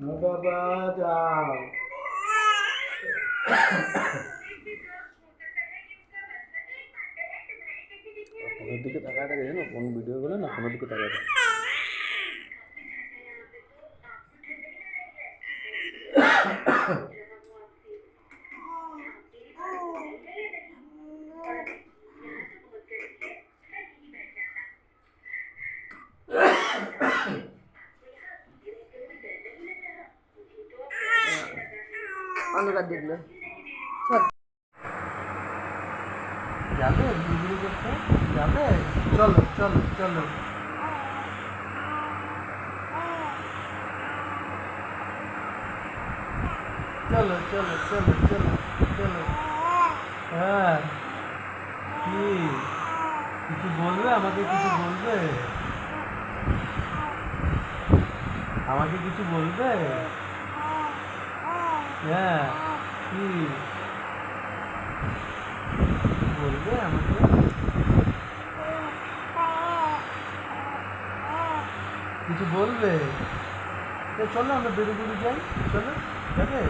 বাবা যাও। ফোনের দিকে তাকায় থাকে জানো, কোন ভিডিও গুলো না ফোনের দিকে তাকায় থাকে। অন্ধকার দেখলো যাবে ভিডিও করতে যাবে, চলো চলো চলো। চলো চলো চলো চলো চলো। হ্যাঁ কি কিছু বলবে আমাকে, কিছু বলবে আমাকে, কিছু বলবে? হ্যাঁ কি বলবে আমাকে? কিছু বলবে? চলো আমরা বেরো বেরো যাই, চলো যাবে?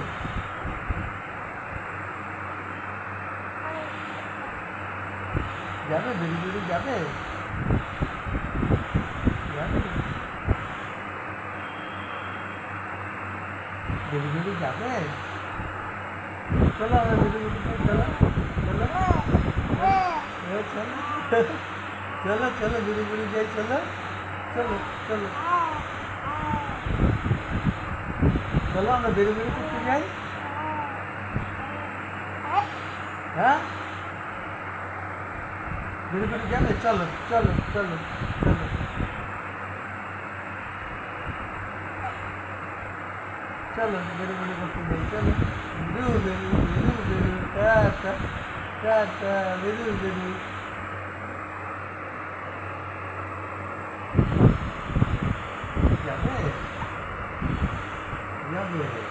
যাবে বেরো বেরো যাবে? যাবে বেরো বেরো যাবে? চলো আমরা বেরো বেরো যাই, চলো চলো চলো চলো চলো বেরো বেরো যাই, চলো চলো চলো চলো আমরা বেরো বেরো করতে যাই। হ্যাঁ বেরো বেরো যাবে, চলো চলো চলো চলো চলো বেরো বেরো করতে যাই, চলো বেরো বেরো বেরো বেরো টাটা টাটা বেরো বেরো। যাবে যাবে যাবে।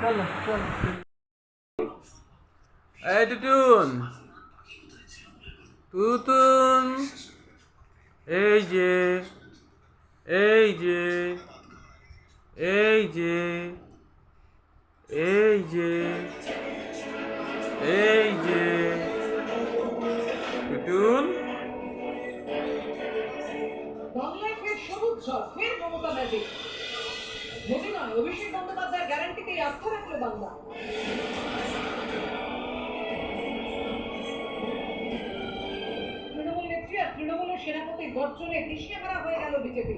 চলো চলো। এই টুটুন টুটুন, এই যে এই যে এই যে এই যে এই যে টুটুন। বাংলায় ফের সবুজ ঝড়, ফের মমতা ম্যাজিক। মোদি নয়, অভিষেক বন্দ্যোপাধ্যায়ের গ্যারান্টিতেই আস্থা রাখলো বাংলা। তৃণমূল নেত্রী আর তৃণমূলের সেনাপতি গর্জনে দিশেহারা হয়ে গেল বিজেপি।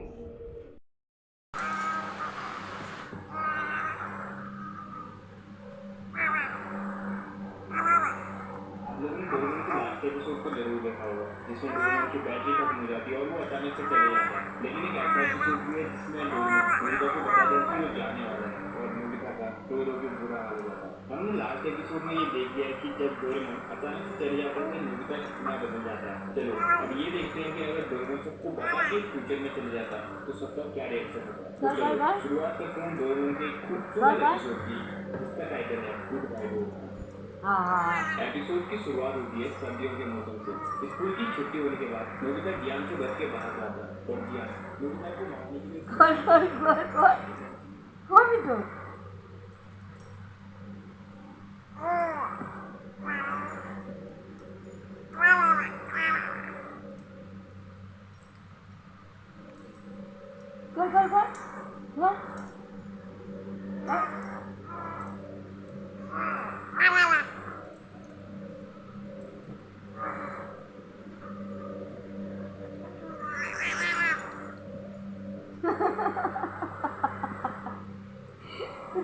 एपिसोड को जरूर देखा होगा जिसमें डोरेमोन की बैटरी खत्म हो जाती है और वो अचानक से चले जाता है, लेकिन एक ऐसा एपिसोड भी है जिसमें डोरेमोन नोबिता को बता देता है कि वो जाने वाला है और नोबिता का रो रो के बुरा हाल हो जाता है। हमने लास्ट एपिसोड में ये देख लिया कि जब डोरेमोन अचानक से चले जाता है तो नोबिता कितना बदल जाता है। चलो अब ये देखते हैं कि अगर डोरेमोन सबको बता के फ्यूचर में चले जाता है तो सबका क्या रिएक्शन होता है। तो चलो शुरुआत करते हैं डोरेमोन के खूबसूरत एपिसोड की, जिसका टाइटल है गुड बाय डोरेमोन। एपिसोड की शुरुआत होती है सर्दियों के मौसम से। स्कूल की छुट्टी होने के बाद नोबिता ज्ञान से घर के बाहर जाता है और ज्ञान नोबिता को मारने के लिए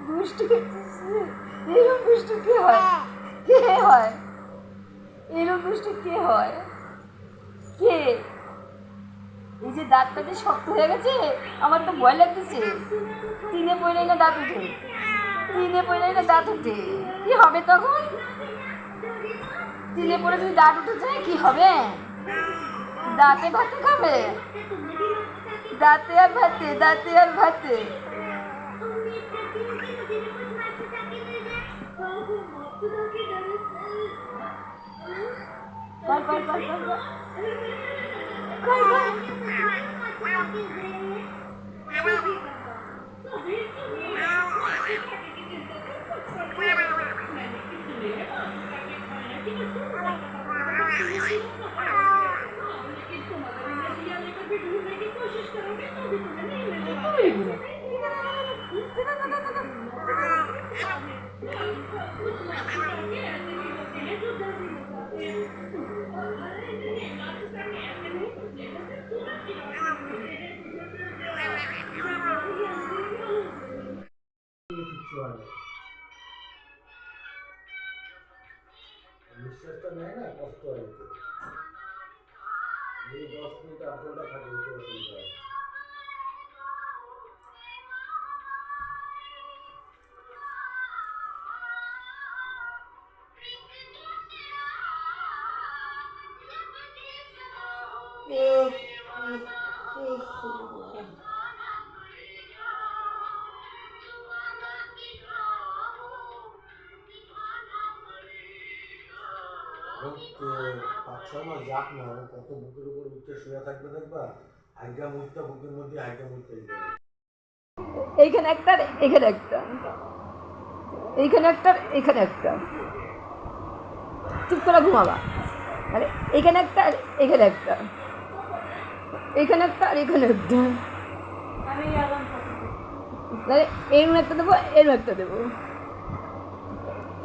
দুষ্টু এরকম দুষ্টু কে হয়? কে হয় এরকম দুষ্টু? কে হয়? কে? এই যে দাঁতটা যে শক্ত হয়ে গেছে, আমার তো ভয় লাগতেছে। তিনে পড়লে না দাঁত উঠে, তিনে পড়লে না দাঁত উঠে, কি হবে তখন? তিনে পড়ে যদি দাঁত উঠে যায় কি হবে? দাঁতে ভাতে খাবে, দাঁতে আর ভাতে, দাঁতে আর ভাতে। কর কর কর কর কর। কর কর। কিচ্ছু হয় না। নিঃশ্বাসটা নেয় না, কষ্ট হয় এতে। এই 10 মিনিট 8 ঘন্টা থাকে, এতে অসুবিধা হয়। লোক 5-6 মাস যাক না, কত বুকের উপর উঠে শুয়ে থাকবে দেখবা, হাইগা মুখটা বুকের মধ্যে হাইগা মুখটা এইখানে একটা আর এখানে একটা, এইখানে একটা আর এখানে একটা। চুপ করে ঘুমাবা। আরে এইখানে একটা আর এখানে একটা, এইখানে একটা আর এখানে একটা। আরে এরম একটা দেবো, এরম একটা দেবো,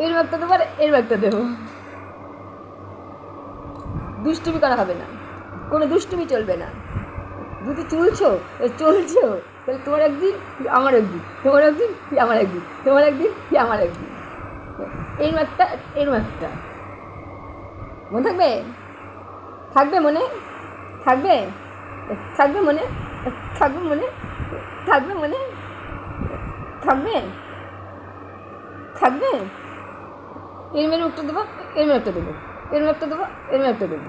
এরম একটা দেবো আর এরম একটা দেবো। দুষ্টুমি করা হবে না, কোনো দুষ্টুমি চলবে না। যদি চলছো তাহলে তোমার একদিন আমার একদিন, তোমার একদিন কি আমার একদিন, তোমার একদিন কি আমার একদিন। এরম একটা, এরম একটা। মনে থাকবে? থাকবে মনে? থাকবে? থাকবে মনে? থাকবে মনে? থাকবে মনে? থাকবে? থাকবে? এরম এরম একটা দেবো, এরম একটা দেবো, এরম একটা দেবো, এরম একটা দেবো।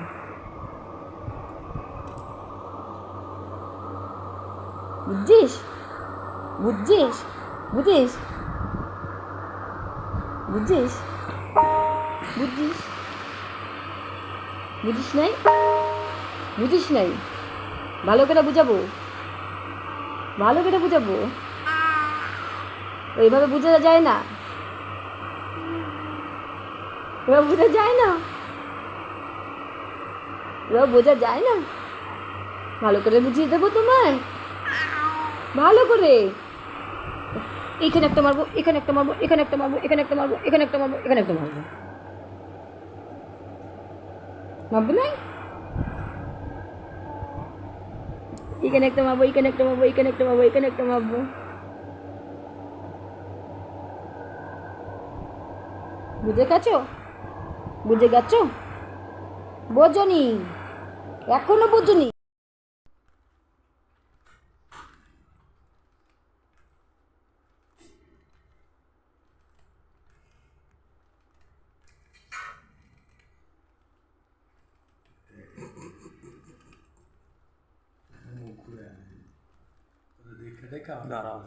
বুঝছিস? বুঝছিস? বুঝিস? বুঝছিস? বুঝছিস? বুঝিস নাই? বুঝিস নাই? ভালো করে বুঝাবো, ভালো করে বুঝাবো। এইভাবে বোঝা যায় না, এভাবে বোঝা যায় না, এভাবে বোঝা যায় না। ভালো করে বুঝিয়ে দেবো তোমায়, ভালো করে। এখানে একটা মারবো, এখানে একটা মারবো, এখানে একটা মারবো, এখানে একটা মারবো, এখানে একটা মারবো, এখানে একটা মারবো। মারবো না? এখানে একটা মারবো, এখানে একটা মারবো, এখানে একটা মারবো, এখানে একটা মারবো। বুঝে গেছো? বুঝে গেছো? বোঝনি? এখনো বোঝনি? মুখ ঘুরে দেখে দেখে দাঁড়াও।